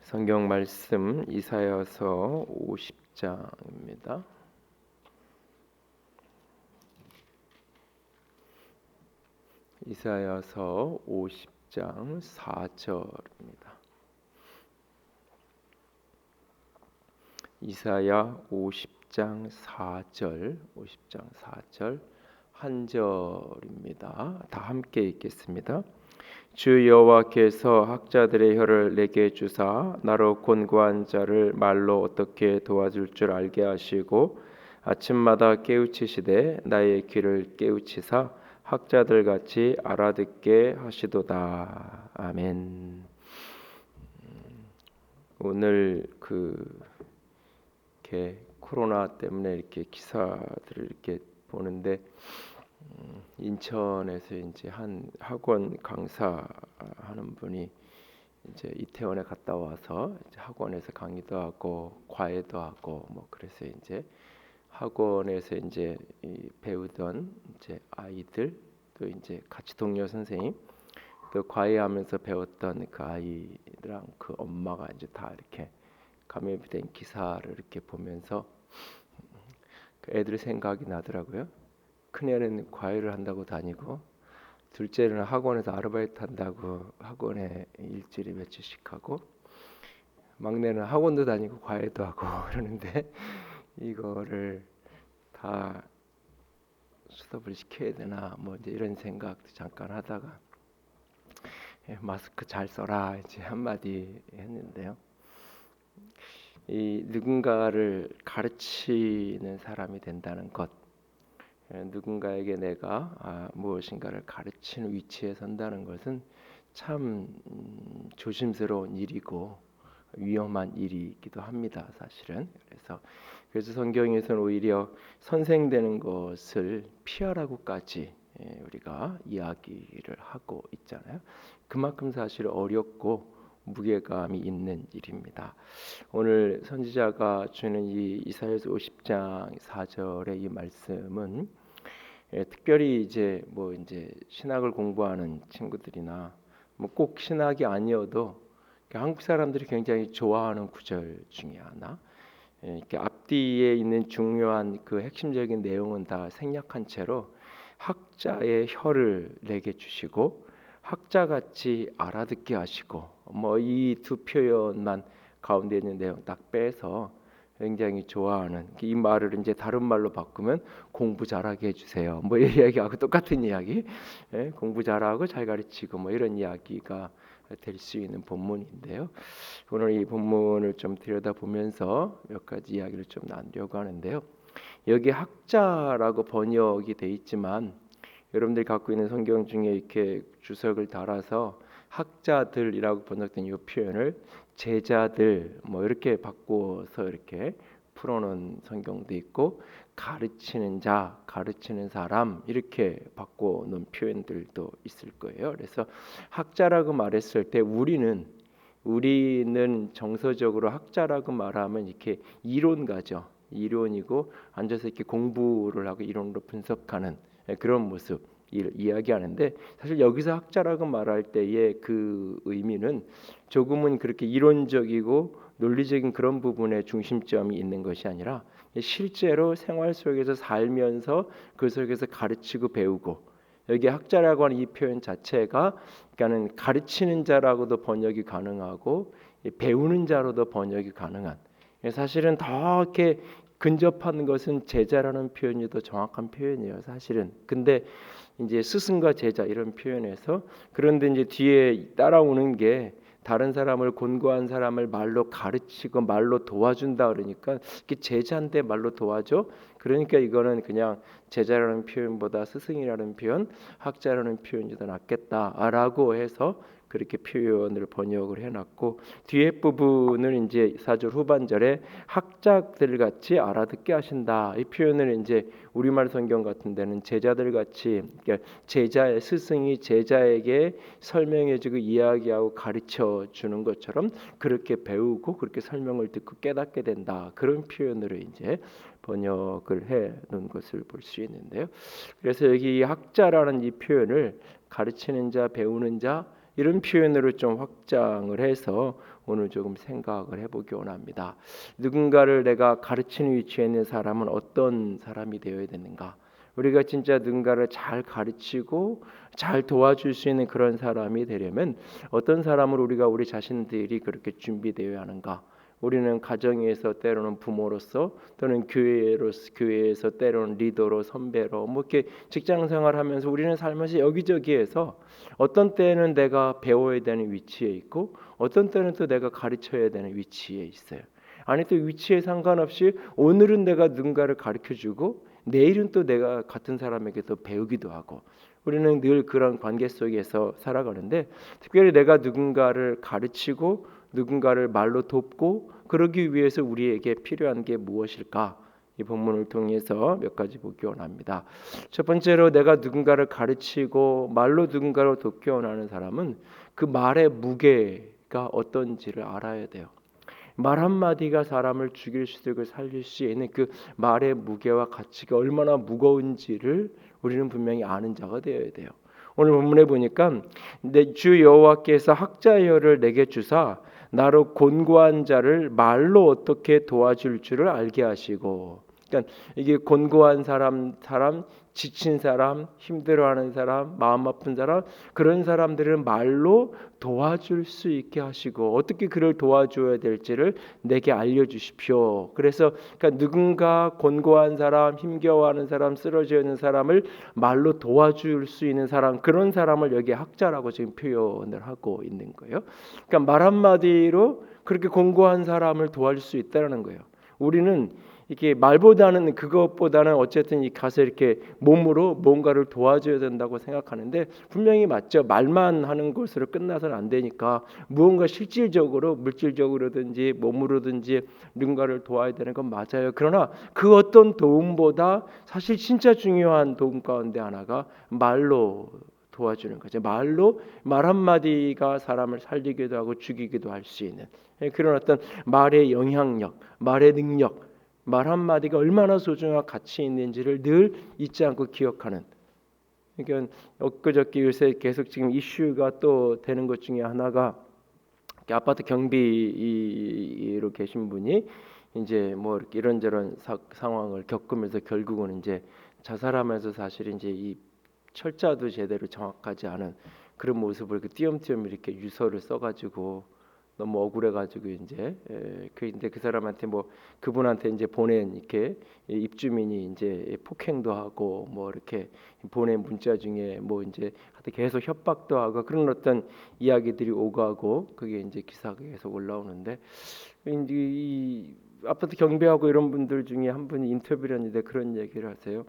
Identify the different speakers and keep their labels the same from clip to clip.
Speaker 1: 성경 말씀 이사야서 50장입니다. 이사야서 50장 4절입니다. 이사야 50장 4절 한 절입니다. 다 함께 읽겠습니다. 주 여호와께서 학자들의 혀를 내게 주사 나로 곤고한 자를 말로 어떻게 도와줄 줄 알게 하시고 아침마다 깨우치시되 나의 귀를 깨우치사 학자들 같이 알아듣게 하시도다. 아멘. 오늘 이렇게 코로나 때문에 이렇게 기사들을 이렇게 보는데 인천에서 이제 한 학원 강사하는 분이 이제 이태원에 갔다 와서 이제 학원에서 강의도 하고 과외도 하고 뭐 그래서 이제 학원에서 이제 배우던 이제 아이들 또 이제 같이 동료 선생님 또 과외하면서 배웠던 그 아이랑 그 엄마가 이제 다 이렇게 감염이 된 기사를 이렇게 보면서 그 애들 생각이 나더라고요. 큰애는 과외를 한다고 다니고 둘째는 학원에서 아르바이트 한다고 학원에 일주일에 며칠씩 하고 막내는 학원도 다니고 과외도 하고 그러는데 이거를 다 수업을 시켜야 되나 뭐 이제 이런 생각도 잠깐 하다가 마스크 잘 써라 이제 한마디 했는데요. 이 누군가를 가르치는 사람이 된다는 것, 누군가에게 내가 무엇인가를 가르치는 위치에 선다는 것은 참 조심스러운 일이고 위험한 일이기도 합니다. 사실은. 그래서 성경에서는 오히려 선생되는 것을 피하라고까지 우리가 이야기를 하고 있잖아요. 그만큼 사실 어렵고 무게감이 있는 일입니다. 오늘 선지자가 주는 이 이사야서 50장 4절의 이 말씀은 특별히 이제 신학을 공부하는 친구들이나 뭐 꼭 신학이 아니어도 한국 사람들이 굉장히 좋아하는 구절 중에 하나. 이렇게 앞뒤에 있는 중요한 그 핵심적인 내용은 다 생략한 채로 학자의 혀를 내게 주시고 학자같이 알아듣게 하시고 뭐 이 두 표현만 가운데 있는 내용 딱 빼서 굉장히 좋아하는 이 말을 이제 다른 말로 바꾸면 공부 잘하게 해주세요. 뭐 이 이야기하고 똑같은 이야기, 공부 잘하고 잘 가르치고 뭐 이런 이야기가 될 수 있는 본문인데요. 오늘 이 본문을 좀 들여다보면서 몇 가지 이야기를 좀 나누려고 하는데요. 여기 학자라고 번역이 돼 있지만 여러분들이 갖고 있는 성경 중에 이렇게 주석을 달아서 학자들이라고 번역된 이 표현을 제자들 뭐 이렇게 바꿔서 이렇게 풀어놓은 성경도 있고 가르치는 자, 가르치는 사람 이렇게 바꿔놓은 표현들도 있을 거예요. 그래서 학자라고 말했을 때 우리는 정서적으로 학자라고 말하면 이렇게 이론가죠. 이론이고 앉아서 이렇게 공부를 하고 이론으로 분석하는 그런 모습 이야기하는데 사실 여기서 학자라고 말할 때의 그 의미는 조금은 그렇게 이론적이고 논리적인 그런 부분에 중심점이 있는 것이 아니라 실제로 생활 속에서 살면서 그 속에서 가르치고 배우고 여기 학자라고 하는 이 표현 자체가 그러니까는 가르치는 자라고도 번역이 가능하고 배우는 자로도 번역이 가능한 사실은 더 이렇게 근접한 것은 제자라는 표현이 더 정확한 표현이에요. 사실은. 근데 이제 스승과 제자 이런 표현에서 그런데 이제 뒤에 따라오는 게 다른 사람을 곤고한 사람을 말로 가르치고 말로 도와준다 그러니까 제자인데 말로 도와줘. 그러니까 이거는 그냥 제자라는 표현보다 스승이라는 표현, 학자라는 표현이 더 낫겠다라고 해서 그렇게 표현을 번역을 해놨고 뒤에 부분은 이제 4절 후반절에 학자들 같이 알아듣게 하신다. 이 표현을 이제 우리말 성경 같은 데는 제자들 같이 그러니까 제자의 스승이 제자에게 설명해주고 이야기하고 가르쳐 주는 것처럼 그렇게 배우고 그렇게 설명을 듣고 깨닫게 된다. 그런 표현으로 이제 번역을 해 놓은 것을 볼 수 있는데요. 그래서 여기 학자라는 이 표현을 가르치는 자, 배우는 자 이런 표현으로 좀 확장을 해서 오늘 조금 생각을 해보기 원합니다. 누군가를 내가 가르치는 위치에 있는 사람은 어떤 사람이 되어야 되는가? 우리가 진짜 누군가를 잘 가르치고 잘 도와줄 수 있는 그런 사람이 되려면 어떤 사람을 우리가 우리 자신들이 그렇게 준비되어야 하는가? 우리는 가정에서 때로는 부모로서 또는 교회에서 때로는 리더로 선배로 뭐 이렇게 직장 생활하면서 우리는 살면서 여기저기에서 어떤 때는 내가 배워야 되는 위치에 있고 어떤 때는 또 내가 가르쳐야 되는 위치에 있어요. 아니 또 위치에 상관없이 오늘은 내가 누군가를 가르쳐주고 내일은 또 내가 같은 사람에게 또 배우기도 하고 우리는 늘 그런 관계 속에서 살아가는데 특별히 내가 누군가를 가르치고 누군가를 말로 돕고 그러기 위해서 우리에게 필요한 게 무엇일까? 이 본문을 통해서 몇 가지 보기 원합니다. 첫 번째로 내가 누군가를 가르치고 말로 누군가를 돕기 원하는 사람은 그 말의 무게가 어떤지를 알아야 돼요. 말 한마디가 사람을 죽일 수도 있고 살릴 수 있는 그 말의 무게와 가치가 얼마나 무거운지를 우리는 분명히 아는 자가 되어야 돼요. 오늘 본문에 보니까 내 주 여호와께서 학자여를 내게 주사 나로 곤고한 자를 말로 어떻게 도와줄 줄을 알게 하시고, 그러니까 이게 곤고한 사람, 지친 사람, 힘들어하는 사람, 마음 아픈 사람, 그런 사람들은 말로 도와줄 수 있게 하시고 어떻게 그를 도와줘야 될지를 내게 알려주십시오. 그래서 그러니까 누군가 곤고한 사람, 힘겨워하는 사람, 쓰러져 있는 사람을 말로 도와줄 수 있는 사람, 그런 사람을 여기 학자라고 지금 표현을 하고 있는 거예요. 그러니까 말 한마디로 그렇게 곤고한 사람을 도와줄 수 있다는 거예요. 우리는 이게 말보다는 그것보다는 어쨌든 이 가서 이렇게 몸으로 뭔가를 도와줘야 된다고 생각하는데 분명히 맞죠. 말만 하는 것으로 끝나서는 안 되니까 무언가 실질적으로 물질적으로든지 몸으로든지 누군가를 도와야 되는 건 맞아요. 그러나 그 어떤 도움보다 사실 진짜 중요한 도움 가운데 하나가 말로 도와주는 거죠. 말로 말 한마디가 사람을 살리기도 하고 죽이기도 할 수 있는 그런 어떤 말의 영향력, 말의 능력, 말 한마디가 얼마나 소중한 가치 있는지를 늘 잊지 않고 기억하는. 그러니까 엊그저께 요새 계속 지금 이슈가 또 되는 것 중에 하나가 아파트 경비로 계신 분이 이제 뭐 이렇게 이런저런 상황을 겪으면서 결국은 이제 자살하면서 사실 이제 이 철자도 제대로 정확하지 않은 그런 모습을 이렇게 띄엄띄엄 이렇게 유서를 써가지고 너무 억울해가지고 이제 근데 그 사람한테 뭐 그분한테 이제 보낸 이렇게 입주민이 이제 폭행도 하고 뭐 이렇게 보낸 문자 중에 뭐 이제 하여튼 계속 협박도 하고 그런 어떤 이야기들이 오가고 그게 이제 기사가 계속 올라오는데 이제 이 아파트 경비하고 이런 분들 중에 한 분이 인터뷰를 했는데 그런 얘기를 하세요.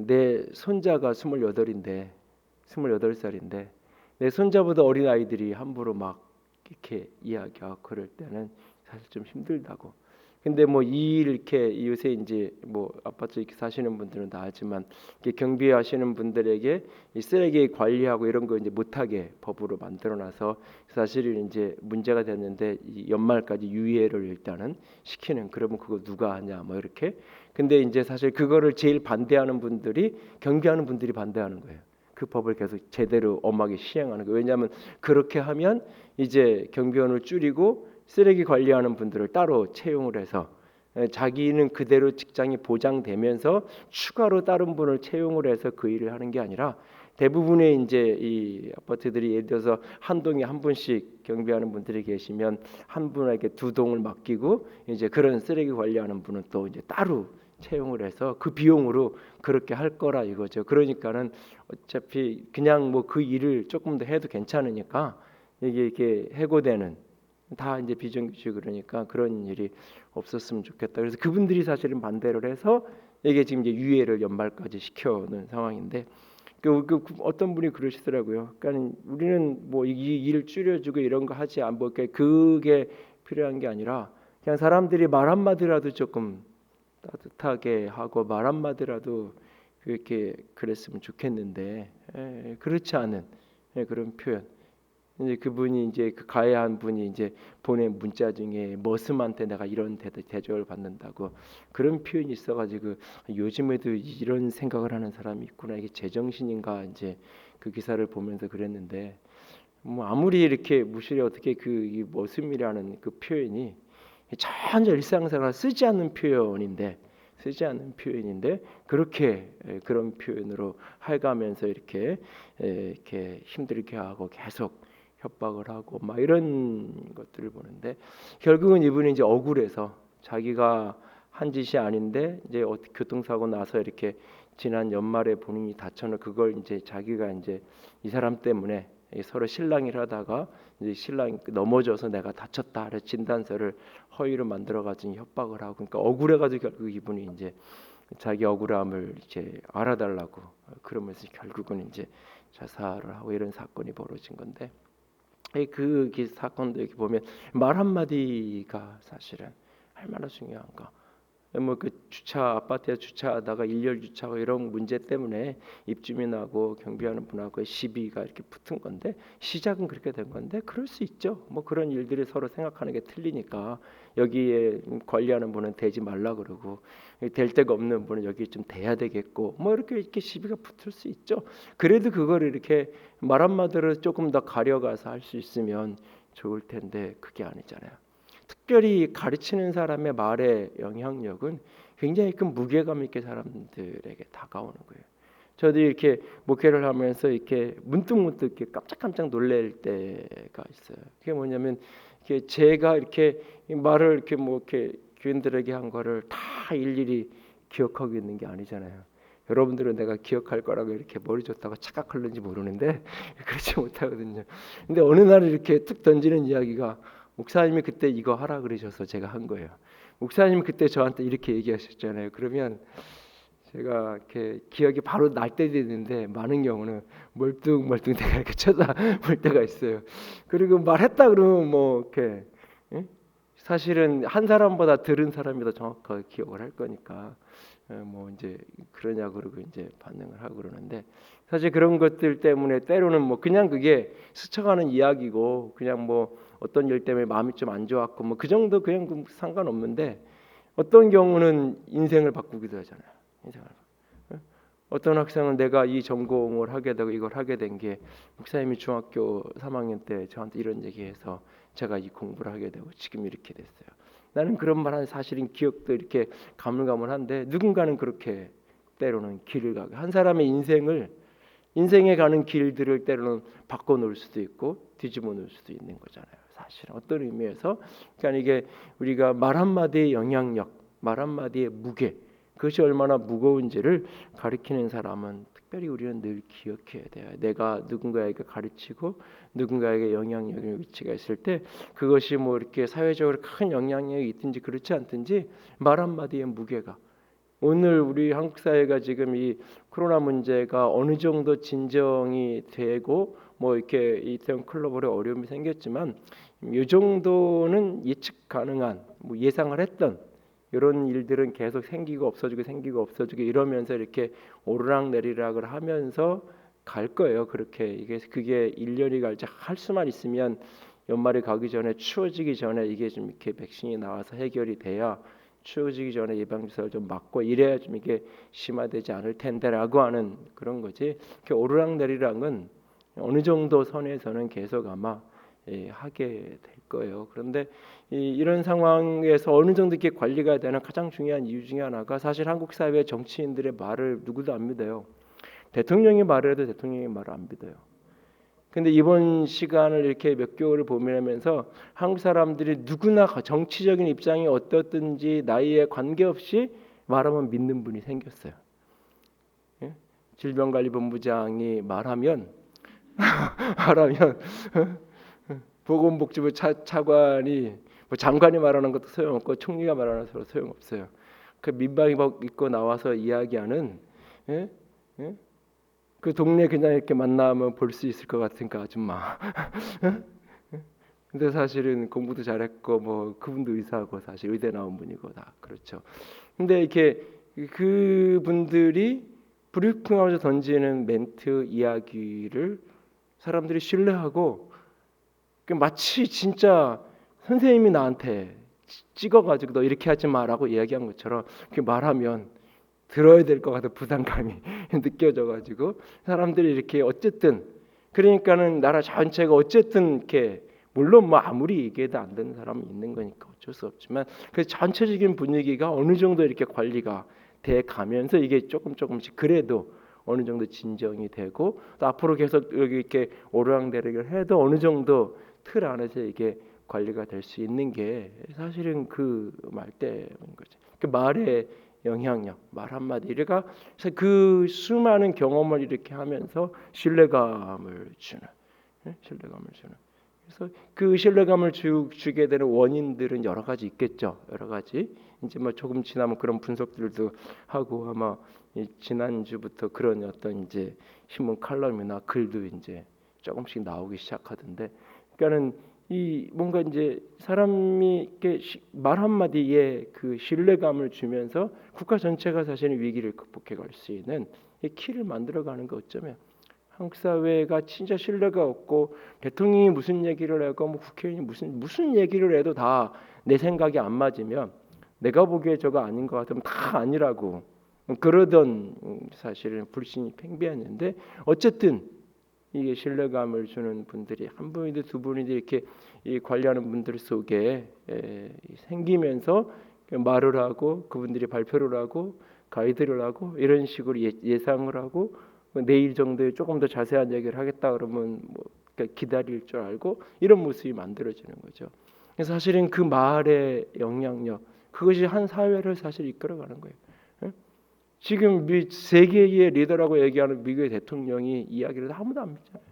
Speaker 1: 내 손자가 28인데 28살인데 내 손자보다 어린 아이들이 함부로 막 이렇게 이야기하고 그럴 때는 사실 좀 힘들다고. 근데 뭐 이렇게 요새 이제 뭐 아파트 이렇게 사시는 분들은 다 알지만 이렇게 경비하시는 분들에게 이 쓰레기 관리하고 이런 거 이제 못하게 법으로 만들어놔서 사실은 이제 문제가 됐는데 이 연말까지 유예를 일단은 시키는. 그러면 그거 누가 하냐 뭐 이렇게. 근데 이제 사실 그거를 제일 반대하는 분들이 경비하는 분들이 반대하는 거예요. 그 법을 계속 제대로 엄하게 시행하는 거예요. 왜냐하면 그렇게 하면 이제 경비원을 줄이고 쓰레기 관리하는 분들을 따로 채용을 해서 자기는 그대로 직장이 보장되면서 추가로 다른 분을 채용을 해서 그 일을 하는 게 아니라 대부분의 이제 이 아파트들이 예를 들어서 한 동에 한 분씩 경비하는 분들이 계시면 한 분에게 두 동을 맡기고 이제 그런 쓰레기 관리하는 분은 또 이제 따로 채용을 해서 그 비용으로 그렇게 할 거라 이거죠. 그러니까는 어차피 그냥 뭐 그 일을 조금 더 해도 괜찮으니까 이게 해고되는 다 이제 비정규직 그러니까 그런 일이 없었으면 좋겠다. 그래서 그분들이 사실은 반대를 해서 이게 지금 이제 유예를 연말까지 시켜놓은 상황인데 어떤 분이 그러시더라고요. 그러니까 우리는 뭐 이 일을 줄여주고 이런 거 하지 않고 그게 필요한 게 아니라 그냥 사람들이 말 한마디라도 조금 따뜻하게 하고 말 한마디라도 그렇게 그랬으면 좋겠는데 그렇지 않은 그런 표현. 이제 그분이 이제 그 가해한 분이 이제 보낸 문자 중에 머슴한테 내가 이런 대접을 받는다고 그런 표현이 있어가지고 요즘에도 이런 생각을 하는 사람이 있구나. 이게 제정신인가 이제 그 기사를 보면서 그랬는데 뭐 아무리 이렇게 무시해 어떻게 이 머슴이라는 그 표현이 전혀 일상생활 쓰지 않는 표현인데 그렇게 그런 표현으로 해가면서 이렇게 힘들게 하고 계속 협박을 하고 막 이런 것들을 보는데 결국은 이분이 이제 억울해서 자기가 한 짓이 아닌데 이제 교통사고 나서 이렇게 지난 연말에 본인이 다쳐는 그걸 이제 자기가 이제 이 사람 때문에 서로 실랑이를 하다가 이제 신랑이 넘어져서 내가 다쳤다 그래서 진단서를 허위로 만들어 가지고 협박을 하고 그러니까 억울해 가지고 결국 이분이 이제 자기 억울함을 이제 알아달라고 그러면서 결국은 이제 자살을 하고 이런 사건이 벌어진 건데 그 사건도 이렇게 보면 말 한마디가 사실은 얼마나 중요한가. 뭐 그 아파트에 주차하다가 일렬 주차하고 이런 문제 때문에 입주민하고 경비하는 분하고 시비가 이렇게 붙은 건데 시작은 그렇게 된 건데 그럴 수 있죠. 뭐 그런 일들이 서로 생각하는 게 틀리니까 여기에 관리하는 분은 대지 말라 그러고 될 데가 없는 분은 여기 좀 돼야 되겠고 뭐 이렇게 시비가 붙을 수 있죠. 그래도 그걸 이렇게 말 한마디로 조금 더 가려가서 할 수 있으면 좋을 텐데 그게 아니잖아요. 특별히 가르치는 사람의 말의 영향력은 굉장히 큰 무게감 있게 사람들에게 다가오는 거예요. 저도 이렇게 목회를 하면서 이렇게 문득 이렇게 깜짝깜짝 놀랄 때가 있어요. 그게 뭐냐면 이렇게 제가 이렇게 말을 이렇게 이렇게 교인들에게 한 거를 다 일일이 기억하고 있는 게 아니잖아요. 여러분들은 내가 기억할 거라고 이렇게 머리 줬다고 착각하는지 모르는데 그렇지 못하거든요. 근데 어느 날 이렇게 툭 던지는 이야기가 목사님이 그때 이거 하라 그러셔서 제가 한 거예요. 목사님 그때 저한테 이렇게 얘기하셨잖아요. 그러면 제가 이렇게 기억이 바로 날 때도 있는데 많은 경우는 멀뚱멀뚱 내가 이렇게 쳐다볼 때가 있어요. 그리고 말했다 그러면 뭐 이렇게 사실은 한 사람보다 들은 사람이 더 정확하게 기억을 할 거니까 뭐 이제 그러냐 그러고 이제 반응을 하고 그러는데 사실 그런 것들 때문에 때로는 뭐 그냥 그게 스쳐가는 이야기고 그냥 뭐 어떤 일 때문에 마음이 좀 안 좋았고 뭐 그 정도 그냥 상관없는데 어떤 경우는 인생을 바꾸기도 하잖아요. 인생을. 어떤 학생은 내가 이 전공을 하게 되고 이걸 하게 된 게 목사님이 중학교 3학년 때 저한테 이런 얘기해서 제가 이 공부를 하게 되고 지금 이렇게 됐어요. 나는 그런 말한 사실인 기억도 이렇게 가물가물한데 누군가는 그렇게 때로는 길을 가고 한 사람의 인생에 가는 길들을 때로는 바꿔놓을 수도 있고 뒤집어 놓을 수도 있는 거잖아요. 사실 어떤 의미에서 그러니까 이게 우리가 말 한마디의 영향력, 말 한마디의 무게 그것이 얼마나 무거운지를 가르치는 사람은 특별히 우리는 늘 기억해야 돼요. 내가 누군가에게 가르치고 누군가에게 영향력의 위치가 있을 때 그것이 뭐 이렇게 사회적으로 큰 영향력이 있든지 그렇지 않든지 말 한마디의 무게가 오늘 우리 한국 사회가 지금 이 코로나 문제가 어느 정도 진정이 되고 뭐 이렇게 이태원 클로벌에 어려움이 생겼지만 이 정도는 예측 가능한 뭐 예상을 했던 이런 일들은 계속 생기고 없어지고 이러면서 이렇게 오르락내리락을 하면서 갈 거예요. 그렇게 그게 1년이 갈지 할 수만 있으면 연말이 가기 전에 추워지기 전에 이게 좀 이렇게 백신이 나와서 해결이 돼야 추워지기 전에 예방주사를 좀 맞고 이래야 좀 이게 심화되지 않을 텐데라고 하는 그런 거지. 이렇게 오르락내리락은 어느 정도 선에서는 계속 아마 하게 될 거예요. 그런데 이런 상황에서 어느 정도 이렇게 관리가 되는 가장 중요한 이유 중에 하나가 사실 한국 사회 정치인들의 말을 누구도 안 믿어요. 대통령이 말을 해도 대통령이 말을 안 믿어요. 근데 이번 시간을 이렇게 몇 개월을 보면서 한국 사람들이 누구나 정치적인 입장이 어떻든지 나이에 관계없이 말하면 믿는 분이 생겼어요. 예? 질병관리본부장이 말하면 보건복지부 차관이 뭐 장관이 말하는 것도 소용없고 총리가 말하는 것도 소용없어요. 그 민방위복 입고 나와서 이야기하는 예? 예? 그 동네 그냥 이렇게 만나면 볼 수 있을 것 같은 그 아줌마. 근데 사실은 공부도 잘했고 뭐 그분도 의사고 사실 의대 나온 분이고 다 그렇죠. 근데 이렇게 그 분들이 불이풍하면서 던지는 멘트 이야기를 사람들이 신뢰하고 마치 진짜 선생님이 나한테 찍어가지고 너 이렇게 하지 마라고 이야기한 것처럼 그렇게 말하면 들어야 될 것 같은 부담감이 느껴져가지고 사람들이 이렇게 어쨌든 그러니까는 나라 전체가 어쨌든 이렇게 물론 뭐 아무리 얘기해도 안 되는 사람은 있는 거니까 어쩔 수 없지만 그 전체적인 분위기가 어느 정도 이렇게 관리가 돼 가면서 이게 조금씩 그래도 어느 정도 진정이 되고 또 앞으로 계속 여기 이렇게 오르락내리락을 해도 어느 정도 틀 안에서 이게 관리가 될 수 있는 게 사실은 그 말 때문인 거죠. 그 말의 영향력, 말 한마디 이래가 그 수많은 경험을 이렇게 하면서 신뢰감을 주는, 신뢰감을 주는. 그래서 그 신뢰감을 주게 되는 원인들은 여러 가지 있겠죠. 여러 가지. 이제 뭐 조금 지나면 그런 분석들도 하고 아마 지난주부터 그런 어떤 이제 신문 칼럼이나 글도 이제 조금씩 나오기 시작하던데, 그러니까는 이 뭔가 이제 사람이 이렇게 말 한마디에 그 신뢰감을 주면서 국가 전체가 사실은 위기를 극복해 갈 수 있는 이 키를 만들어가는 거 어쩌면 한국 사회가 진짜 신뢰가 없고 대통령이 무슨 얘기를 하고 뭐 국회의원이 무슨 얘기를 해도 다 내 생각이 안 맞으면 내가 보기에 저거 아닌 것 같으면 다 아니라고 그러던 사실은 불신이 팽배했는데 어쨌든 이게 신뢰감을 주는 분들이 한 분이든 두 분이든 이렇게 이 관리하는 분들 속에 생기면서 말을 하고 그분들이 발표를 하고 가이드를 하고 이런 식으로 예상을 하고 내일 정도에 조금 더 자세한 얘기를 하겠다 그러면 뭐 기다릴 줄 알고 이런 모습이 만들어지는 거죠. 사실은 그 말의 영향력 그것이 한 사회를 사실 이끌어가는 거예요. 지금 세계의 리더라고 얘기하는 미국의 대통령이 이야기를 아무도 안 믿잖아요.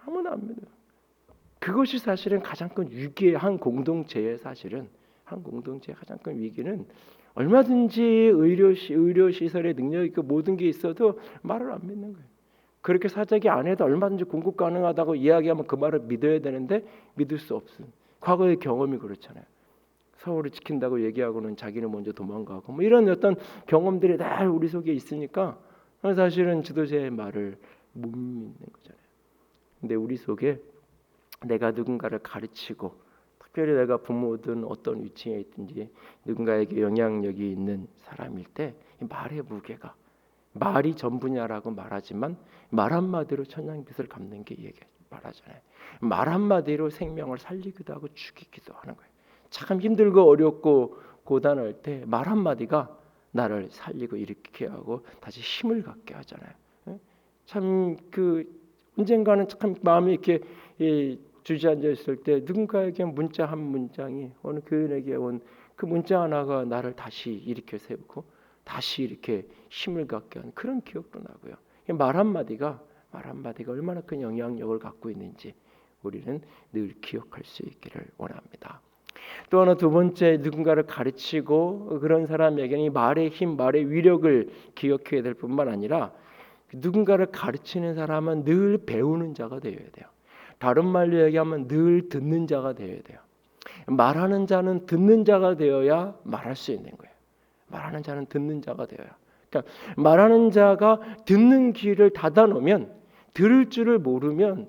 Speaker 1: 아무도 안 믿어요. 그것이 사실은 가장 큰 위기의 한 공동체의 사실은 한 공동체의 가장 큰 위기는 얼마든지 의료 시설의 능력 있고 모든 게 있어도 말을 안 믿는 거예요. 그렇게 사적이 안 해도 얼마든지 공급 가능하다고 이야기하면 그 말을 믿어야 되는데 믿을 수 없음. 과거의 경험이 그렇잖아요. 서울을 지킨다고 얘기하고는 자기는 먼저 도망가고 뭐 이런 어떤 경험들이 다 우리 속에 있으니까 사실은 지도자의 말을 못 믿는 거잖아요. 근데 우리 속에 내가 누군가를 가르치고 특별히 내가 부모든 어떤 위치에 있든지 누군가에게 영향력이 있는 사람일 때 이 말의 무게가 말이 전부냐라고 말하지만 말 한마디로 천냥빚을 갚는 게 얘기 말하잖아요. 말 한마디로 생명을 살리기도 하고 죽이기도 하는 거예요. 참 힘들고 어렵고 고단할 때 말 한마디가 나를 살리고 일으키게 하고 다시 힘을 갖게 하잖아요. 참 그 언젠가는 참 마음이 이렇게 주저앉아 있을 때 누군가에게 문자 한 문장이 어느 교인에게 온 그 문자 하나가 나를 다시 일으켜 세우고 다시 이렇게 힘을 갖게 하는 그런 기억도 나고요. 말 한마디가 얼마나 큰 영향력을 갖고 있는지 우리는 늘 기억할 수 있기를 원합니다. 또 하나 두 번째 누군가를 가르치고 그런 사람에게는 이 말의 힘, 말의 위력을 기억해야 될 뿐만 아니라 누군가를 가르치는 사람은 늘 배우는 자가 되어야 돼요. 다른 말로 얘기하면 늘 듣는 자가 되어야 돼요. 말하는 자는 듣는 자가 되어야 말할 수 있는 거예요. 말하는 자는 듣는 자가 되어야. 그러니까 말하는 자가 듣는 귀를 닫아놓으면 들을 줄을 모르면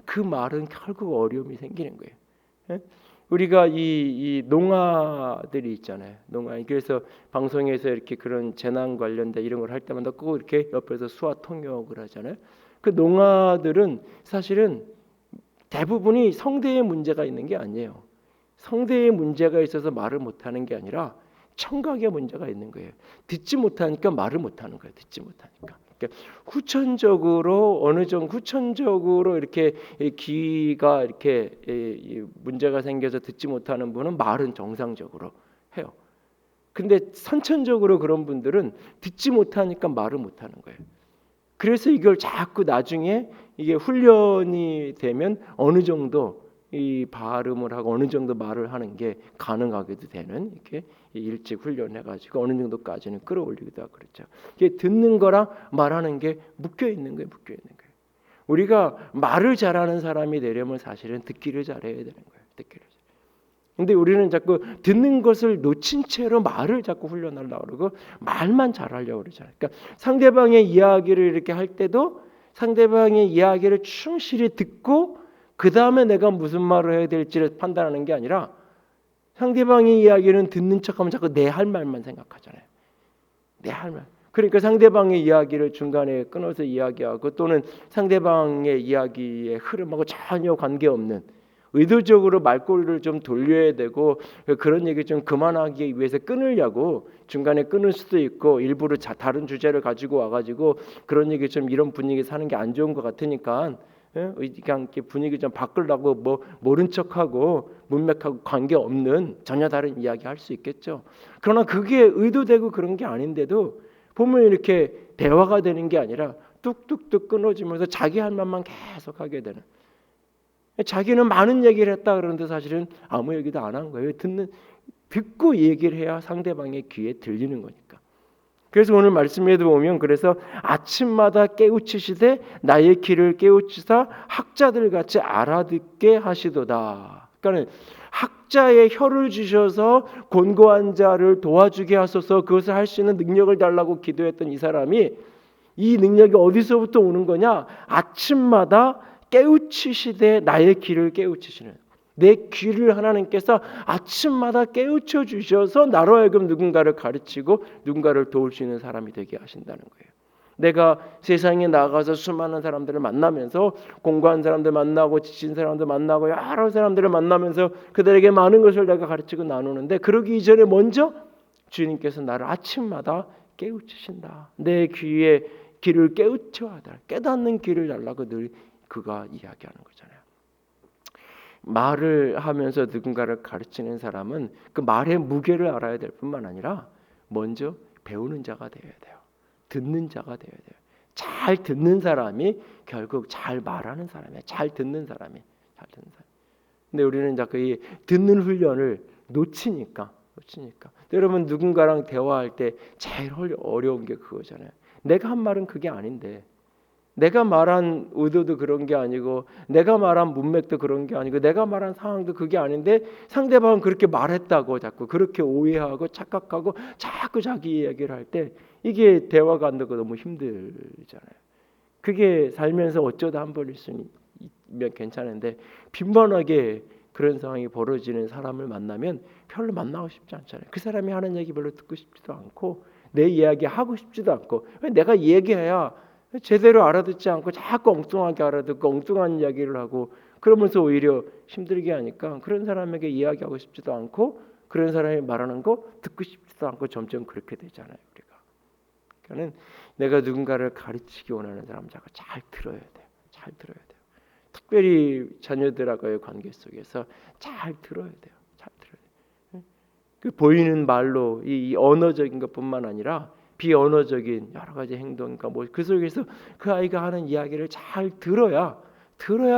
Speaker 1: 그 말은 결국 어려움이 생기는 거예요. 우리가 이 농아들이 있잖아요. 농아. 그래서 방송에서 이렇게 그런 재난 관련된 이런 걸 할 때마다 꼭 이렇게 옆에서 수화 통역을 하잖아요. 그 농아들은 사실은 대부분이 성대에 문제가 있는 게 아니에요. 성대에 문제가 있어서 말을 못하는 게 아니라 청각에 문제가 있는 거예요. 듣지 못하니까 말을 못하는 거예요. 듣지 못하니까. 그러니까 후천적으로 이렇게 귀가 이렇게 문제가 생겨서 듣지 못하는 분은 말은 정상적으로 해요. 근데 선천적으로 그런 분들은 듣지 못하니까 말을 못하는 거예요. 그래서 이걸 자꾸 나중에 이게 훈련이 되면 어느 정도 이 발음을 하고 어느 정도 말을 하는 게 가능하게도 되는 이렇게 일찍 훈련해가지고 어느 정도까지는 끌어올리기도 하고 그렇죠. 이게 듣는 거랑 말하는 게 묶여 있는 거예요. 우리가 말을 잘하는 사람이 되려면 사실은 듣기를 잘해야 되는 거예요. 듣기를. 근데 우리는 자꾸 듣는 것을 놓친 채로 말을 자꾸 훈련하려고 그러고 말만 잘하려고 그러잖아요. 그러니까 상대방의 이야기를 이렇게 할 때도 상대방의 이야기를 충실히 듣고 그 다음에 내가 무슨 말을 해야 될지를 판단하는 게 아니라 상대방의 이야기는 듣는 척하면 자꾸 내 할 말만 생각하잖아요. 내 할 말. 그러니까 상대방의 이야기를 중간에 끊어서 이야기하고 또는 상대방의 이야기의 흐름하고 전혀 관계없는 의도적으로 말꼬리를 좀 돌려야 되고 그런 얘기 좀 그만하기 위해서 끊으려고 중간에 끊을 수도 있고 일부러 다른 주제를 가지고 와가지고 그런 얘기 좀 이런 분위기 사는 게 안 좋은 것 같으니까 그냥 이렇게 분위기 좀 바꾸려고 뭐 모른 척하고 문맥하고 관계없는 전혀 다른 이야기 할 수 있겠죠. 그러나 그게 의도되고 그런 게 아닌데도 보면 이렇게 대화가 되는 게 아니라 뚝뚝뚝 끊어지면서 자기 할 말만 계속 하게 되는. 자기는 많은 얘기를 했다 그러는데 사실은 아무 얘기도 안 한 거예요. 듣고 얘기를 해야 상대방의 귀에 들리는 거니까. 그래서 오늘 말씀에도 보면 그래서 아침마다 깨우치시되 나의 귀를 깨우치사 학자들 같이 알아듣게 하시도다. 그러니까 학자의 혀를 주셔서 곤고한 자를 도와주게 하소서 그것을 할 수 있는 능력을 달라고 기도했던 이 사람이 이 능력이 어디서부터 오는 거냐? 아침마다 깨우치시되 나의 귀를 깨우치시는 내 귀를 하나님께서 아침마다 깨우쳐 주셔서 나로 하여금 누군가를 가르치고 누군가를 도울 수 있는 사람이 되게 하신다는 거예요. 내가 세상에 나가서 수많은 사람들을 만나면서 공부한 사람들 만나고 지친 사람들 만나고 여러 사람들을 만나면서 그들에게 많은 것을 내가 가르치고 나누는데 그러기 이전에 먼저 주님께서 나를 아침마다 깨우치신다. 내 귀를 깨우쳐야 돼. 깨닫는 귀를 달라고 늘 그가 이야기하는 거잖아요. 말을 하면서 누군가를 가르치는 사람은 그 말의 무게를 알아야 될 뿐만 아니라 먼저 배우는 자가 되어야 돼요. 듣는 자가 되어야 돼요. 잘 듣는 사람이 결국 잘 말하는 사람이에요. 잘 듣는 사람이. 근데 우리는 자꾸 이 듣는 훈련을 놓치니까. 여러분 누군가랑 대화할 때 제일 어려운 게 그거잖아요. 내가 한 말은 그게 아닌데 내가 말한 의도도 그런 게 아니고 내가 말한 문맥도 그런 게 아니고 내가 말한 상황도 그게 아닌데 상대방은 그렇게 말했다고 자꾸 그렇게 오해하고 착각하고 자꾸 자기 이야기를 할 때 이게 대화가 안 되고 너무 힘들잖아요. 그게 살면서 어쩌다 한 번일 수는 있으면 괜찮은데 빈번하게 그런 상황이 벌어지는 사람을 만나면 별로 만나고 싶지 않잖아요. 그 사람이 하는 얘기 별로 듣고 싶지도 않고 내 이야기 하고 싶지도 않고 내가 얘기해야 제대로 알아듣지 않고 자꾸 엉뚱하게 알아듣고 엉뚱한 이야기를 하고 그러면서 오히려 힘들게 하니까 그런 사람에게 이야기하고 싶지도 않고 그런 사람이 말하는 거 듣고 싶지도 않고 점점 그렇게 되잖아요. 우리가. 그러니까 내가 누군가를 가르치기 원하는 사람 자꾸 잘 들어야 돼요. 잘 들어야 돼요. 특별히 자녀들하고의 관계 속에서 잘 들어야 돼요. 잘 들어야 돼요. 그 보이는 말로 이 언어적인 것뿐만 아니라 비언어적인 여러 가지 행동과 뭐 그 속에서 그 아이가 하는 이야기를 잘 들어야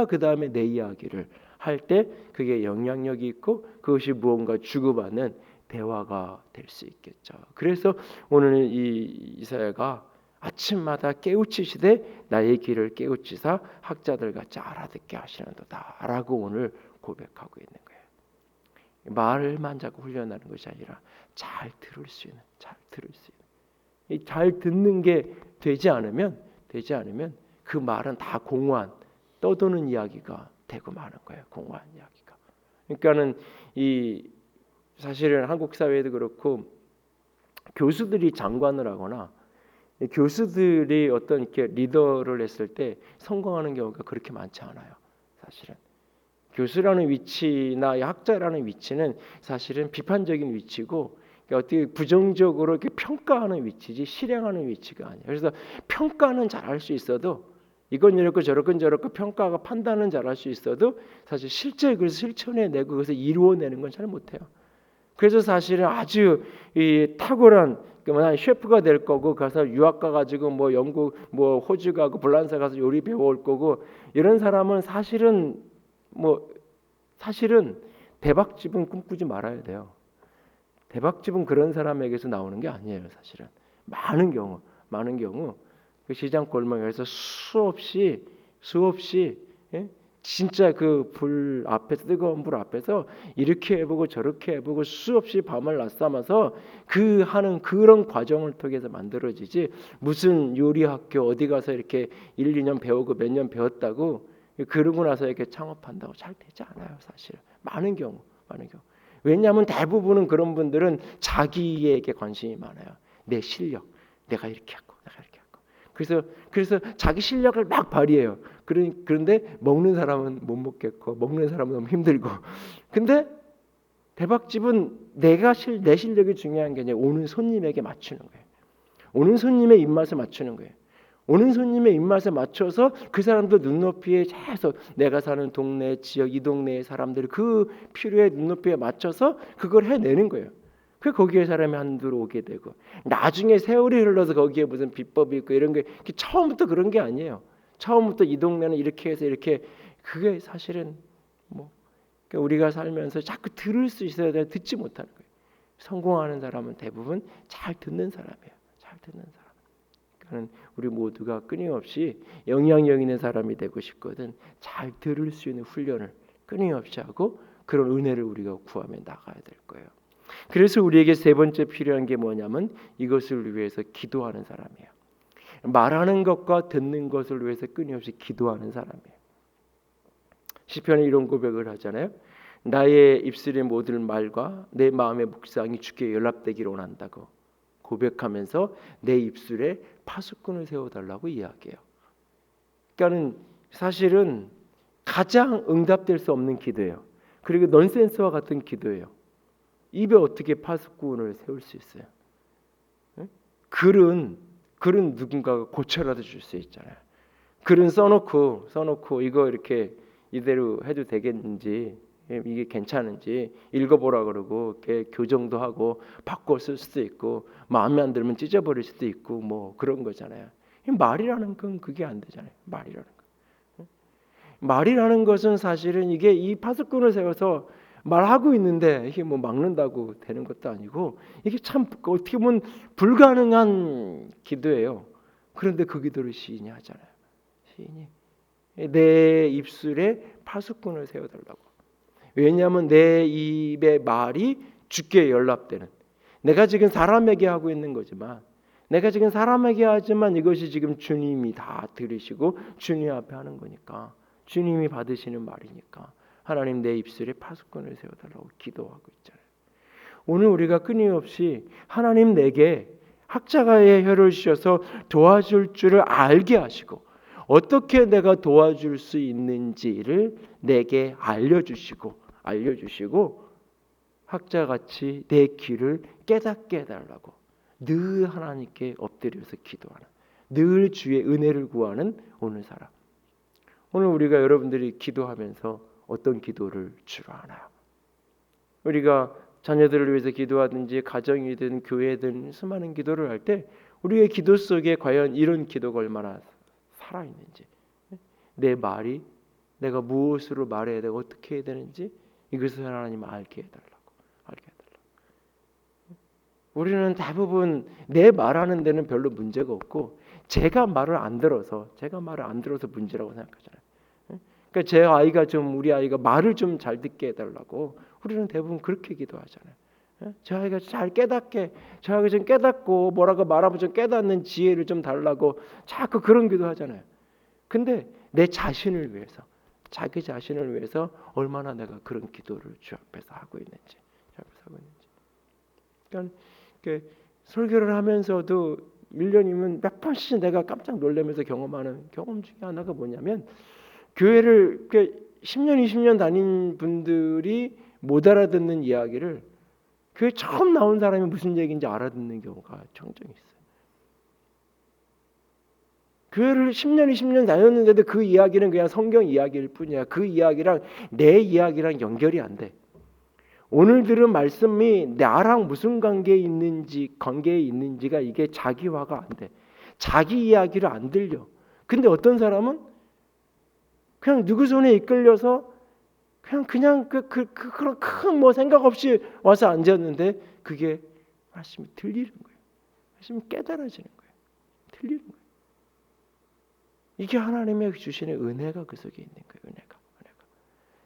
Speaker 1: 그 다음에 내 이야기를 할 때 그게 영향력이 있고 그것이 무언가 주고받는 대화가 될 수 있겠죠. 그래서 오늘 이 이사야가 아침마다 깨우치시되 나의 귀를 깨우치사 학자들 같이 알아듣게 하시는도다라고 오늘 고백하고 있는 거예요. 말만 자꾸 훈련하는 것이 아니라 잘 들을 수 있는. 잘 듣는 게 되지 않으면 그 말은 다 공허한 떠도는 이야기가 되고 마는 거예요. 공허한 이야기가. 그러니까는 이 사실은 한국 사회에도 그렇고 교수들이 장관을 하거나 교수들이 어떤 이렇게 리더를 했을 때 성공하는 경우가 그렇게 많지 않아요. 사실은 교수라는 위치나 학자라는 위치는 사실은 비판적인 위치고 어떻게 부정적으로 이렇게 평가하는 위치지 실행하는 위치가 아니에요. 그래서 평가는 잘할 수 있어도 이건 이렇고 저렇건 저렇고 평가가 판단은 잘할 수 있어도 사실 실제 그걸 실천해내고 그것을 이루어내는 건 잘 못해요. 그래서 사실은 아주 이 탁월한 난 셰프가 될 거고 가서 유학 가가지고 뭐 영국 뭐 호주 가고 불란서 가서 요리 배워올 거고 이런 사람은 사실은 대박집은 꿈꾸지 말아야 돼요. 대박집은 그런 사람에게서 나오는 게 아니에요. 사실은 많은 경우 그 시장 골목에서 수없이 진짜 그 불 앞에서 뜨거운 불 앞에서 이렇게 해보고 저렇게 해보고 수없이 밤을 낮삼아서 그 하는 그런 과정을 통해서 만들어지지 무슨 요리 학교 어디 가서 이렇게 1, 2년 배우고 몇 년 배웠다고 그러고 나서 이렇게 창업한다고 잘 되지 않아요. 사실 많은 경우. 왜냐하면 대부분은 그런 분들은 자기에게 관심이 많아요. 내 실력, 내가 이렇게 하고. 그래서 자기 실력을 막 발휘해요. 그런데 먹는 사람은 못 먹겠고, 먹는 사람은 너무 힘들고. 근데 대박집은 내 실력이 중요한 게 아니라 오는 손님에게 맞추는 거예요. 오는 손님의 입맛에 맞추는 거예요. 오는 손님의 입맛에 맞춰서 그 사람들 눈높이에 계속 내가 사는 동네, 지역, 이 동네의 사람들 그 필요에 눈높이에 맞춰서 그걸 해내는 거예요. 그 거기에 사람이 한두로 오게 되고, 나중에 세월이 흘러서 거기에 무슨 비법이 있고 이런 게 처음부터 그런 게 아니에요. 처음부터 이 동네는 이렇게 해서 이렇게, 그게 사실은 뭐 우리가 살면서 자꾸 들을 수 있어야 돼, 듣지 못하는 거예요. 성공하는 사람은 대부분 잘 듣는 사람이에요. 잘 듣는 사람. 그러니까 우리 모두가 끊임없이 영향력 있는 사람이 되고 싶거든. 잘 들을 수 있는 훈련을 끊임없이 하고 그런 은혜를 우리가 구하며 나가야 될 거예요. 그래서 우리에게 세 번째 필요한 게 뭐냐면 이것을 위해서 기도하는 사람이에요. 말하는 것과 듣는 것을 위해서 끊임없이 기도하는 사람이에요. 시편에 이런 고백을 하잖아요. 나의 입술의 모든 말과 내 마음의 묵상이 주께 연락되기를 원한다고 고백하면서 내 입술에 파수꾼을 세워달라고 이야기해요. 그러니까는 사실은 가장 응답될 수 없는 기도예요. 그리고 넌센스와 같은 기도예요. 입에 어떻게 파수꾼을 세울 수 있어요? 글은 누군가가 고쳐라도 줄 수 있잖아요. 글은 써놓고 이거 이렇게 이대로 해도 되겠는지, 이게 괜찮은지 읽어보라 그러고 이렇게 교정도 하고 바꿔 쓸 수도 있고 마음에 안 들면 찢어버릴 수도 있고 뭐 그런 거잖아요. 말이라는 건 그게 안 되잖아요. 말이라는 것은 사실은 이게 이 파수꾼을 세워서 말하고 있는데 이게 뭐 막는다고 되는 것도 아니고 이게 참 어떻게 보면 불가능한 기도예요. 그런데 그 기도를 시인이 하잖아요. 시인이 내 입술에 파수꾼을 세워달라고. 왜냐하면 내 입의 말이 주께 연락되는, 내가 지금 사람에게 하고 있는 거지만, 내가 지금 사람에게 하지만 이것이 지금 주님이 다 들으시고 주님 앞에 하는 거니까, 주님이 받으시는 말이니까 하나님 내 입술에 파수꾼을 세워달라고 기도하고 있잖아요. 오늘 우리가 끊임없이 하나님 내게 학자가의 혀를 주셔서 도와줄 줄을 알게 하시고 어떻게 내가 도와줄 수 있는지를 내게 알려주시고 학자같이 내 귀를 깨닫게 해달라고 늘 하나님께 엎드려서 기도하는, 늘 주의 은혜를 구하는 오늘 사람. 오늘 우리가 여러분들이 기도하면서 어떤 기도를 주로 하나요? 우리가 자녀들을 위해서 기도하든지 가정이든 교회든 수많은 기도를 할 때 우리의 기도 속에 과연 이런 기도가 얼마나 살아있는지, 내 말이 내가 무엇으로 말해야 되고 어떻게 해야 되는지 이것을 하나님 알게 해달라고. 우리는 대부분 내 말하는 데는 별로 문제가 없고 제가 말을 안 들어서 문제라고 생각하잖아요. 그러니까 우리 아이가 말을 좀 잘 듣게 해달라고 우리는 대부분 그렇게 기도하잖아요. 저 아이가 잘 깨닫게, 저 아이가 좀 깨닫고 뭐라고 말하면 좀 깨닫는 지혜를 좀 달라고 자꾸 그런 기도하잖아요. 근데 내 자신을 위해서, 자기 자신을 위해서 얼마나 내가 그런 기도를 주 앞에서 하고 있는지. 그러니까 설교를 하면서도 1년이면 몇 번씩 내가 깜짝 놀라면서 경험하는 경험 중에 하나가 뭐냐면, 교회를 10년 20년 다닌 분들이 못 알아듣는 이야기를 교회 처음 나온 사람이 무슨 얘기인지 알아듣는 경우가 종종 있어요. 교회를 10년 20년 다녔는데도 그 이야기는 그냥 성경 이야기일 뿐이야. 그 이야기랑 내 이야기랑 연결이 안 돼. 오늘 들은 말씀이 나랑 무슨 관계에 있는지가 이게 자기화가 안 돼. 자기 이야기를 안 들려. 근데 어떤 사람은 그냥 누구 손에 이끌려서 그냥 그런 큰 뭐 생각 없이 와서 앉았는데 그게 말씀이 들리는 거예요. 말씀이 깨달아지는 거예요. 들리는 거예요. 이게 하나님의 주시는 은혜가 그 속에 있는 거예요. 은혜가.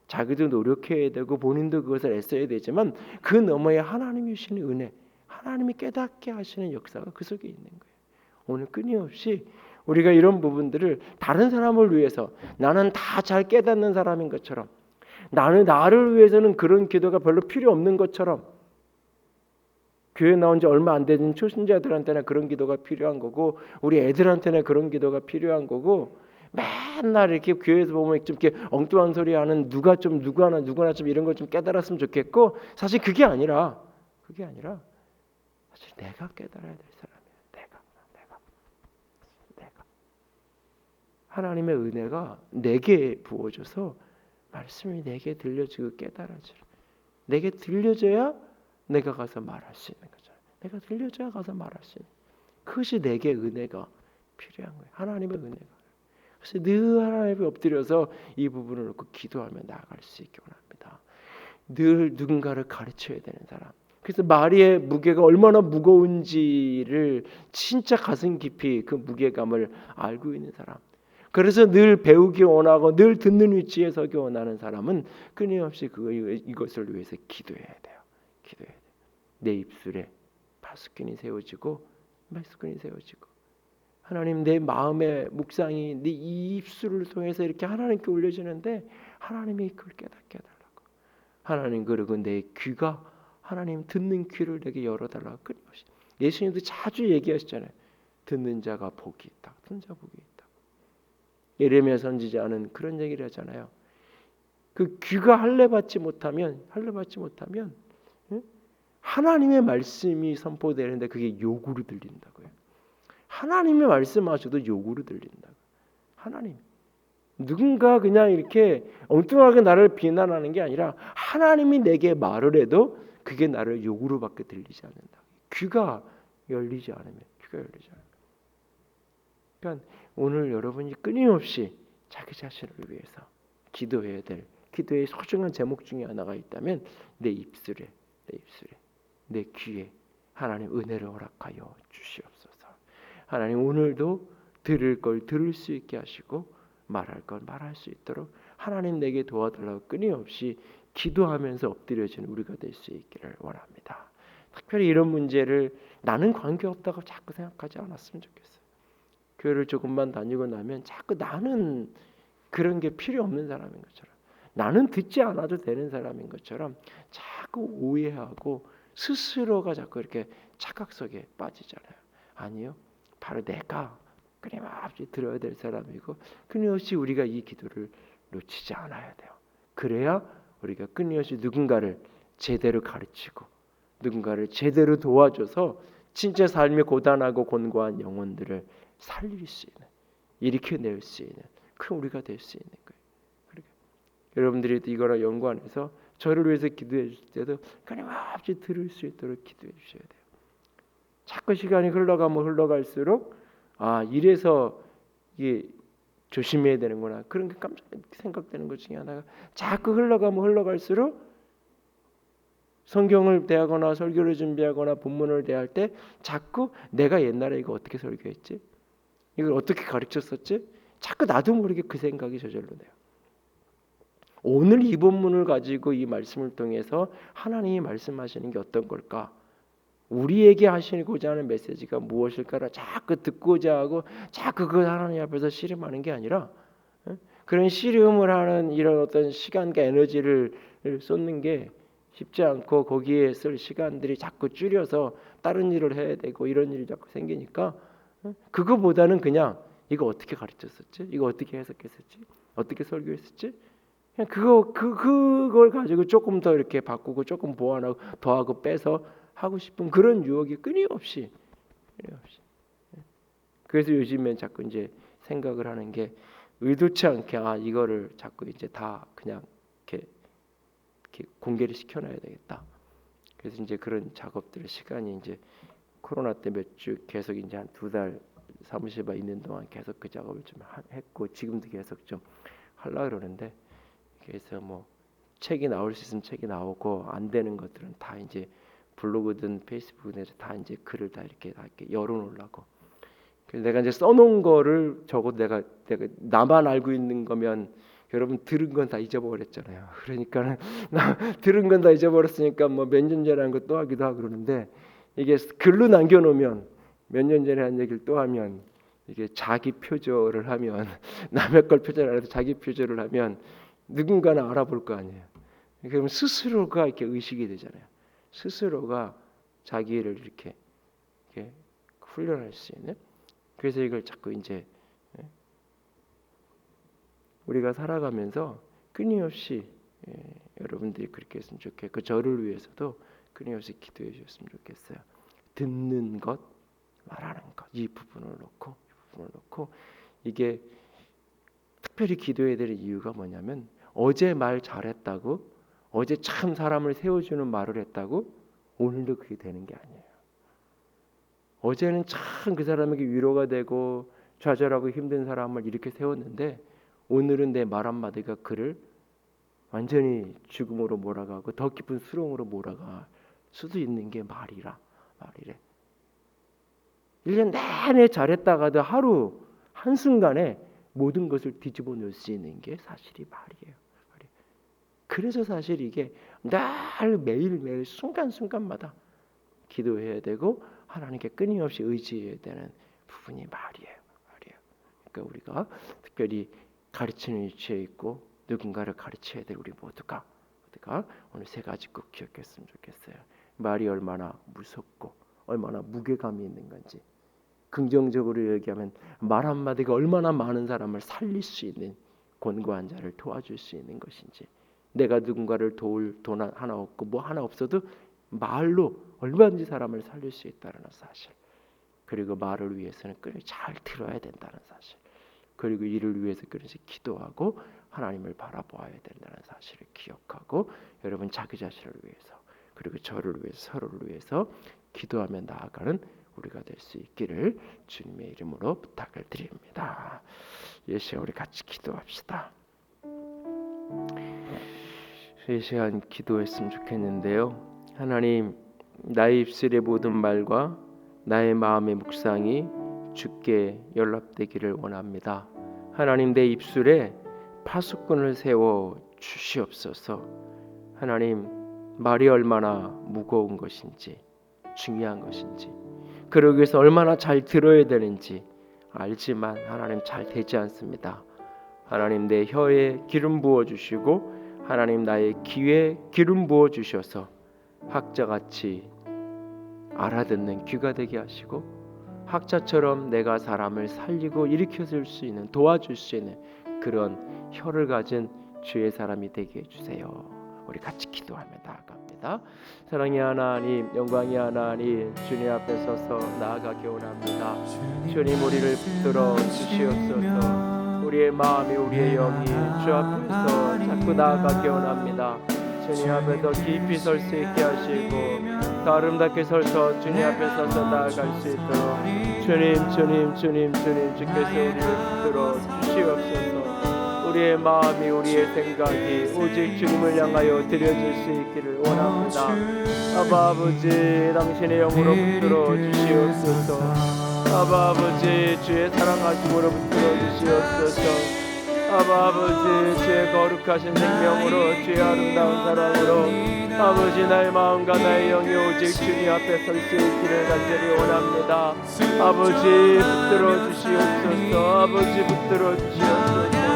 Speaker 1: 자기도 노력해야 되고 본인도 그것을 애써야 되지만 그 너머에 하나님이 주시는 은혜, 하나님이 깨닫게 하시는 역사가 그 속에 있는 거예요. 오늘 끊임없이 우리가 이런 부분들을 다른 사람을 위해서, 나는 다 잘 깨닫는 사람인 것처럼, 나를 위해서는 그런 기도가 별로 필요 없는 것처럼 교회 나온 지 얼마 안 되는 초신자들한테는 그런 기도가 필요한 거고 우리 애들한테는 그런 기도가 필요한 거고 맨날 이렇게 교회에서 보면 좀 이렇게 엉뚱한 소리 하는 누구나 좀 이런 걸 좀 깨달았으면 좋겠고 사실 그게 아니라 사실 내가 깨달아야 될 사람이에요. 내가 하나님의 은혜가 내게 부어져서 말씀이 내게 들려지고 깨달아지고 내게 들려져야 내가 가서 말할 수 있는 거죠. 내가 들려줘야 가서 말할 수 있는. 그것이 내게 은혜가 필요한 거예요. 하나님의 은혜가. 그래서 늘 하나님께 엎드려서 이 부분을 놓고 기도하며 나아갈 수 있기 원합니다. 늘 누군가를 가르쳐야 되는 사람. 그래서 마리의 무게가 얼마나 무거운지를 진짜 가슴 깊이 그 무게감을 알고 있는 사람. 그래서 늘 배우기 원하고 늘 듣는 위치에 서기 원하는 사람은 끊임없이 이것을 위해서 기도해야 돼요. 기도해야 돼요. 내 입술에 파수꾼이 세워지고 말수꾼이 세워지고 하나님 내 마음의 묵상이 내 입술을 통해서 이렇게 하나님께 올려지는데 하나님이 그걸 깨닫게 해달라고. 하나님 그리고 내 귀가 하나님 듣는 귀를 내게 열어달라고 끊임없이. 예수님도 자주 얘기하시잖아요. 듣는 자가 복이 있다. 듣는 자 복이 있다. 예레미야 선지자는 그런 얘기를 하잖아요. 그 귀가 할례 받지 못하면 하나님의 말씀이 선포되는데 그게 욕으로 들린다고요. 하나님의 말씀하셔도 욕으로 들린다고. 하나님 누군가 그냥 이렇게 엉뚱하게 나를 비난하는 게 아니라 하나님이 내게 말을 해도 그게 나를 욕으로밖에 들리지 않는다. 귀가 열리지 않으면. 그러니까 오늘 여러분이 끊임없이 자기 자신을 위해서 기도해야 될 기도의 소중한 제목 중에 하나가 있다면 내 입술에 내 귀에 하나님 은혜를 허락하여 주시옵소서. 하나님 오늘도 들을 걸 들을 수 있게 하시고 말할 걸 말할 수 있도록 하나님 내게 도와달라고 끊임없이 기도하면서 엎드려지는 우리가 될 수 있기를 원합니다. 특별히 이런 문제를 나는 관계없다고 자꾸 생각하지 않았으면 좋겠어요. 교회를 조금만 다니고 나면 자꾸 나는 그런 게 필요 없는 사람인 것처럼 나는 듣지 않아도 되는 사람인 것처럼 자꾸 오해하고 스스로가 자꾸 이렇게 착각 속에 빠지잖아요. 아니요. 바로 내가 끊임없이 들어야 될 사람이고 끊임없이 우리가 이 기도를 놓치지 않아야 돼요. 그래야 우리가 끊임없이 누군가를 제대로 가르치고 누군가를 제대로 도와줘서 진짜 삶이 고단하고 곤고한 영혼들을 살릴 수 있는 일으켜낼 수 있는 그 우리가 될 수 있는 거예요. 그러니까 여러분들이 이거랑 연관해서 저를 위해서 기도해 주실 때도 끊임없이 들을 수 있도록 기도해 주셔야 돼요. 자꾸 시간이 흘러가면 흘러갈수록 이래서 이게 조심해야 되는구나 그런 게 깜짝 생각되는 것 중에 하나가 자꾸 흘러가면 흘러갈수록 성경을 대하거나 설교를 준비하거나 본문을 대할 때 자꾸 내가 옛날에 이거 어떻게 설교했지? 이걸 어떻게 가르쳤었지? 자꾸 나도 모르게 그 생각이 저절로 돼요. 오늘 이 본문을 가지고 이 말씀을 통해서 하나님이 말씀하시는 게 어떤 걸까? 우리에게 하시고자 하는 메시지가 무엇일까를 자꾸 듣고자 하고 자꾸 그 하나님 앞에서 씨름하는 게 아니라 그런 씨름을 하는 이런 어떤 시간과 에너지를 쏟는 게 쉽지 않고 거기에 쓸 시간들이 자꾸 줄여서 다른 일을 해야 되고 이런 일이 자꾸 생기니까 그거보다는 그냥 이거 어떻게 가르쳤었지? 이거 어떻게 해석했었지? 어떻게 설교했었지? 그냥 그걸 가지고 조금 더 이렇게 바꾸고 조금 보완하고 더하고 빼서 하고 싶은 그런 유혹이 끊임없이. 그래서 요즘엔 자꾸 이제 생각을 하는 게 의도치 않게 이거를 자꾸 이제 다 그냥 이렇게 공개를 시켜놔야 되겠다. 그래서 이제 그런 작업들 시간이 이제 코로나 때 몇 주 계속 이제 한 2달 사무실에 있는 동안 계속 그 작업을 좀 했고 지금도 계속 좀 하려고 그러는데 그래서 뭐 책이 나올 수 있으면 책이 나오고 안 되는 것들은 다 이제 블로그든 페이스북에서 다 이제 글을 다 이렇게 열어놓으려고. 그래서 내가 이제 써놓은 거를 적어도 내가 나만 알고 있는 거면 여러분 들은 건 다 잊어버렸잖아요. 그러니까 들은 건 다 잊어버렸으니까 뭐 몇 년 전에 한 거 또 하기도 하고 그러는데 이게 글로 남겨놓으면 몇 년 전에 한 얘기를 또 하면 이게 자기 표절을 하면 남의 걸 표절 안 해도 자기 표절을 하면 누군가는 알아볼 거 아니에요. 그럼 스스로가 이렇게 의식이 되잖아요. 스스로가 자기를 이렇게 훈련할 수 있는. 그래서 이걸 자꾸 이제 우리가 살아가면서 끊임없이 여러분들이 그렇게 했으면 좋겠고 저를 위해서도 끊임없이 기도해 주셨으면 좋겠어요. 듣는 것, 말하는 것, 이 부분을 놓고 이게 특별히 기도해야 될 이유가 뭐냐면 어제 말 잘했다고, 어제 참 사람을 세워주는 말을 했다고 오늘도 그게 되는 게 아니에요. 어제는 참 그 사람에게 위로가 되고 좌절하고 힘든 사람을 이렇게 세웠는데 오늘은 내 말 한마디가 그를 완전히 죽음으로 몰아가고 더 깊은 수렁으로 몰아갈 수도 있는 게 말이래. 1년 내내 잘했다가도 하루 한순간에 모든 것을 뒤집어 놓을 수 있는 게 사실이 말이에요. 그래서 사실 이게 날 매일매일 순간순간마다 기도해야 되고 하나님께 끊임없이 의지해야 되는 부분이 말이에요. 그러니까 우리가 특별히 가르치는 위치에 있고 누군가를 가르쳐야 될 우리 모두가 오늘 세 가지 꼭 기억했으면 좋겠어요. 말이 얼마나 무섭고 얼마나 무게감이 있는 건지, 긍정적으로 얘기하면 말 한마디가 얼마나 많은 사람을 살릴 수 있는 권고한 자를 도와줄 수 있는 것인지, 내가 누군가를 도울 돈 하나 없고 뭐 하나 없어도 말로 얼마든지 사람을 살릴 수 있다는 사실, 그리고 말을 위해서는 끊임없이 잘 들어야 된다는 사실, 그리고 이를 위해서 끊임없이 기도하고 하나님을 바라보아야 된다는 사실을 기억하고 여러분 자기 자신을 위해서 그리고 저를 위해서 서로를 위해서 기도하며 나아가는 우리가 될 수 있기를 주님의 이름으로 부탁을 드립니다. 이 시간 우리 같이 기도합시다. 이 시간 기도했으면 좋겠는데요. 하나님, 나의 입술의 모든 말과 나의 마음의 묵상이 주께 연락되기를 원합니다. 하나님, 내 입술에 파수꾼을 세워 주시옵소서. 하나님, 말이 얼마나 무거운 것인지 중요한 것인지 그러기 위해서 얼마나 잘 들어야 되는지 알지만 하나님 잘 되지 않습니다. 하나님, 내 혀에 기름 부어주시고 하나님 나의 귀에 기름 부어주셔서 학자같이 알아듣는 귀가 되게 하시고 학자처럼 내가 사람을 살리고 일으켜줄 수 있는, 도와줄 수 있는 그런 혀를 가진 주의 사람이 되게 해주세요. 우리 같이 기도하며 나아갑니다. 사랑의 하나님, 영광의 하나님, 주님 앞에 서서 나아가기 원합니다. 주님, 우리를 붙들어 주시옵소서. 우리의 마음이, 우리의 영이 주 앞에서 자꾸 나아가기 원합니다. 주님 앞에 더 깊이 설 수 있게 하시고 더 아름답게 서서 주님 앞에 서서 나아갈 수 있도록 주님 주께서 우리를 붙들어 주시옵소서. 우리의 마음이, 우리의 생각이 오직 주님을 향하여 드려질 수 있기를 원합니다. 아버지, 당신의 영으로 붙들어 주시옵소서. 아버지, 주의 사랑하심으로 붙들어 주시옵소서. 아버지, 주의 거룩하신 생명으로, 주의 아름다운 사랑으로 아버지, 나의 마음과 나의 영이 오직 주님 앞에 설 수 있기를 간절히 원합니다. 아버지, 붙들어 주시옵소서. 아버지, 붙들어 주시옵소서.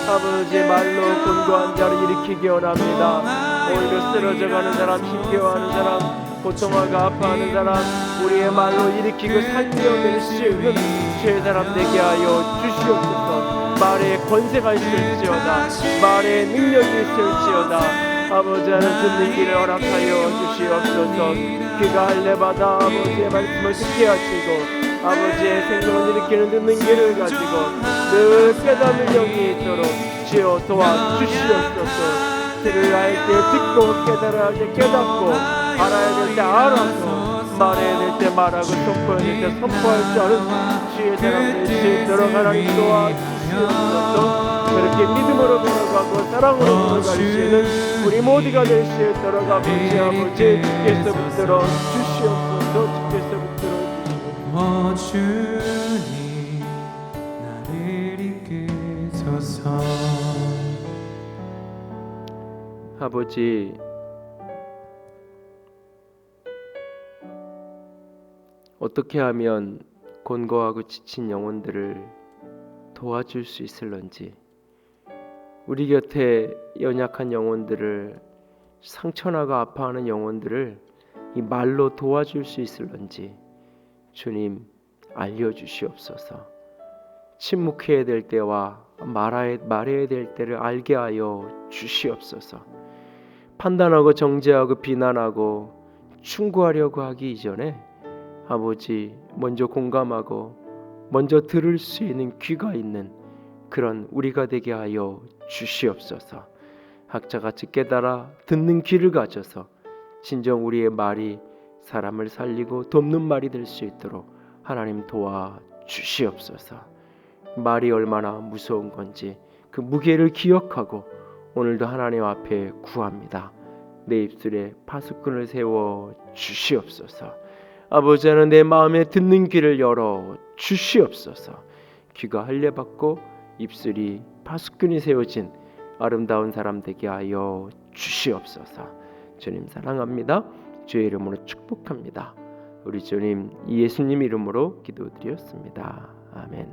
Speaker 1: 아버지, 말로 곤고한 자를 일으키기 원합니다. 오히려 쓰러져가는 사람, 힘겨워하는 사람, 고통하고 아파하는 사람, 우리의 말로 일으키고 살려낼 수 있는 주의 사람 되게 하여 주시옵소서. 말에 권세가 있을지어다, 말에 능력이 있을지어다. 아버지, 하는 듣는 길을 허락하여 주시옵소서. 귀가 할례받아 아버지의 말씀을 듣게 하시고 아버지의 생명을 일으키는 듣는 길을 가지고 늘 깨닫는 영이 있도록 주여 도와주시옵소서. 들을 할 때 듣고 깨달아야 할 때 깨닫고 알아야 될 때 알아서 말해야 될 때 말하고 선포해야 될 때 선포할 줄 아는 주의 사람 될 수 있도록 하나님 도와주시옵소서. 그렇게 믿음으로 걸어가고 사랑으로 걸어갈 수 있는 우리 모두가 될 수 있도록 아버지 주께서 붙들어 주시옵소서. 주께서 붙들어
Speaker 2: 주님 나를 이끄소서.
Speaker 1: 아버지, 어떻게 하면 곤고하고 지친 영혼들을 도와줄 수 있을런지, 우리 곁에 연약한 영혼들을, 상처나고 아파하는 영혼들을 이 말로 도와줄 수 있을런지 주님 알려주시옵소서. 침묵해야 될 때와 말해야 될 때를 알게 하여 주시옵소서. 판단하고 정죄하고 비난하고 충고하려고 하기 이전에 아버지 먼저 공감하고 먼저 들을 수 있는 귀가 있는 그런 우리가 되게 하여 주시옵소서. 학자같이 깨달아 듣는 귀를 가져서 진정 우리의 말이 사람을 살리고 돕는 말이 될 수 있도록 하나님 도와 주시옵소서. 말이 얼마나 무서운 건지 그 무게를 기억하고 오늘도 하나님 앞에 구합니다. 내 입술에 파수꾼을 세워 주시옵소서. 아버지, 하나님 내 마음에 듣는 귀를 열어 주시옵소서. 귀가 할례받고 입술이 파수꾼이 세워진 아름다운 사람 되게 하여 주시옵소서. 주님 사랑합니다. 주의 이름으로 축복합니다. 우리 주님 예수님 이름으로 기도드렸습니다. 아멘.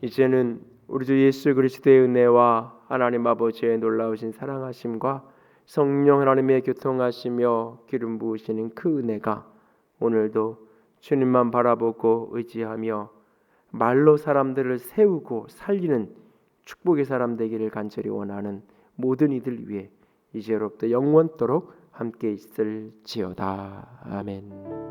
Speaker 1: 이제는 우리 주 예수 그리스도의 은혜와 하나님 아버지의 놀라우신 사랑하심과 성령 하나님의 교통하시며 기름 부으시는 그 은혜가 오늘도 주님만 바라보고 의지하며 말로 사람들을 세우고 살리는 축복의 사람 되기를 간절히 원하는 모든 이들 위해 이제로부터 영원토록 함께 있을지어다. 아멘.